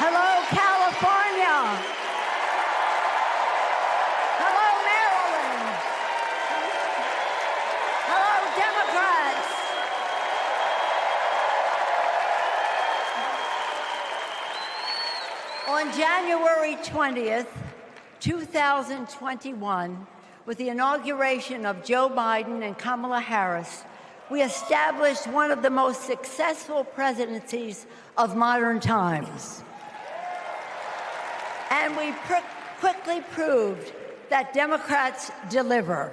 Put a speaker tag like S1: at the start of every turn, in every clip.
S1: Hello, California. Hello, Maryland. Hello, Democrats. On January 20th, 2021, with the inauguration of Joe Biden and Kamala Harris, we established one of the most successful presidencies of modern times. And we quickly proved that Democrats deliver.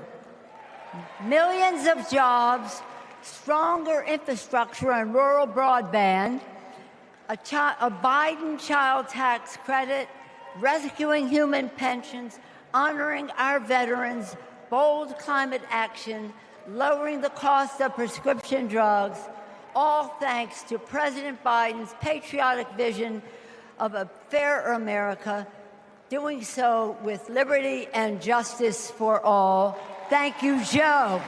S1: Millions of jobs, stronger infrastructure and rural broadband, a Biden child tax credit, rescuing human pensions, honoring our veterans, bold climate action, lowering the cost of prescription drugs, all thanks to President Biden's patriotic vision of a fairer America, doing so with liberty and justice for all. Thank you, Joe.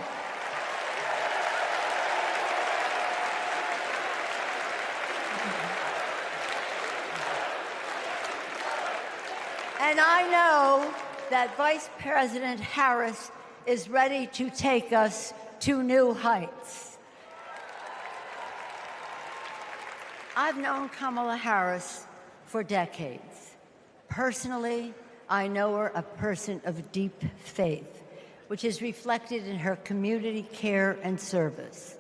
S1: And I know that Vice President Harris is ready to take us to new heights. I've known Kamala Harris for decades. Personally, I know her a person of deep faith, which is reflected in her community care and service.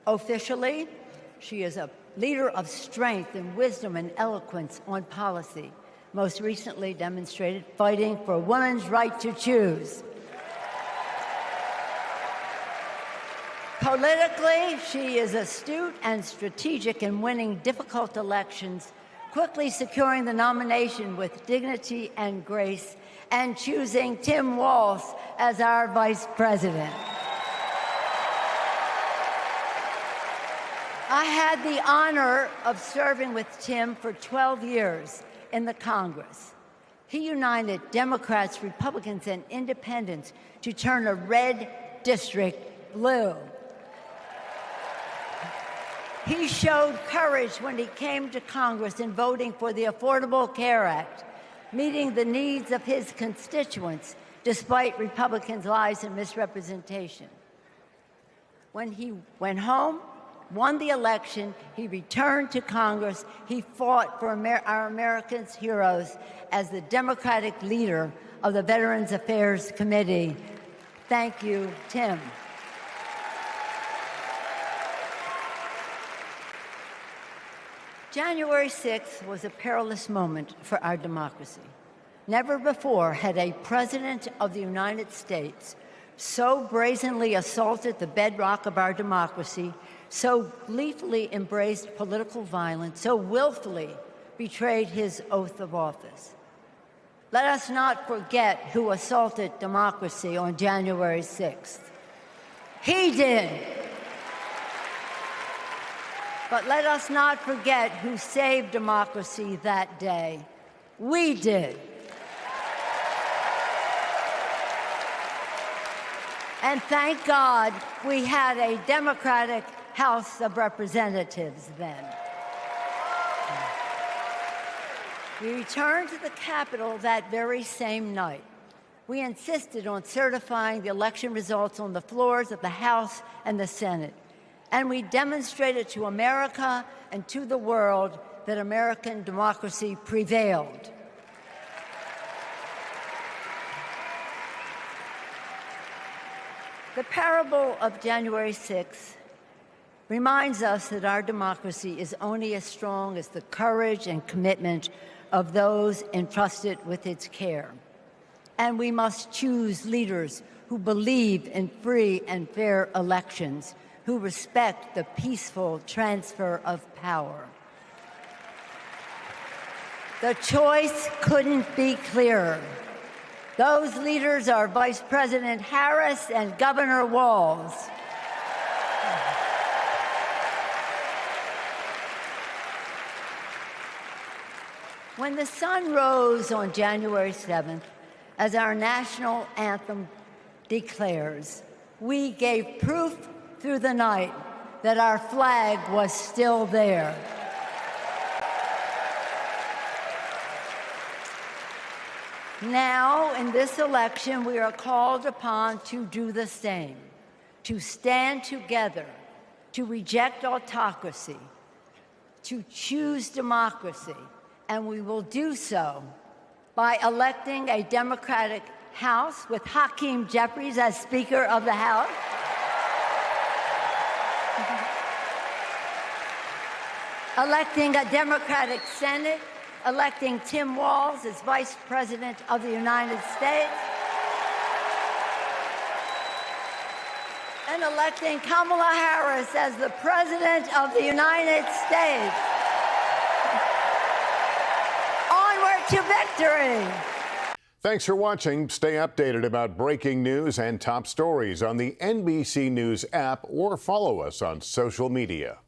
S1: Officially, she is a leader of strength and wisdom and eloquence on policy, most recently demonstrated fighting for women's right to choose. Politically, she is astute and strategic in winning difficult elections, quickly securing the nomination with dignity and grace, and choosing Tim Walz as our vice president. I had the honor of serving with Tim for 12 years in the Congress. He united Democrats, Republicans, and independents to turn a red district blue. He showed courage when he came to Congress in voting for the Affordable Care Act, meeting the needs of his constituents despite Republicans' lies and misrepresentation. When he went home, won the election, he returned to Congress. He fought for our Americans' heroes as the Democratic leader of the Veterans Affairs Committee. Thank you, Tim. January 6th was a perilous moment for our democracy. Never before had a president of the United States so brazenly assaulted the bedrock of our democracy, so gleefully embraced political violence, so willfully betrayed his oath of office. Let us not forget who assaulted democracy on January 6th. He did. But let us not forget who saved democracy that day. We did. And thank God we had a Democratic House of Representatives then. We returned to the Capitol that very same night. We insisted on certifying the election results on the floors of the House and the Senate. And we demonstrated to America and to the world that American democracy prevailed. The parable of January 6th reminds us that our democracy is only as strong as the courage and commitment of those entrusted with its care. And we must choose leaders who believe in free and fair elections, who respect the peaceful transfer of power. The choice couldn't be clearer. Those leaders are Vice President Harris and Governor Walz. When the sun rose on January 7th, as our national anthem declares, we gave proof through the night that our flag was still there. Now, in this election, we are called upon to do the same, to stand together, to reject autocracy, to choose democracy, and we will do so by electing a Democratic House with Hakeem Jeffries as Speaker of the House, electing a Democratic Senate, electing Tim Walz as Vice President of the United States, and electing Kamala Harris as the President of the United States. Onward to victory!
S2: Thanks for watching. Stay updated about breaking news and top stories on the NBC News app or follow us on social media.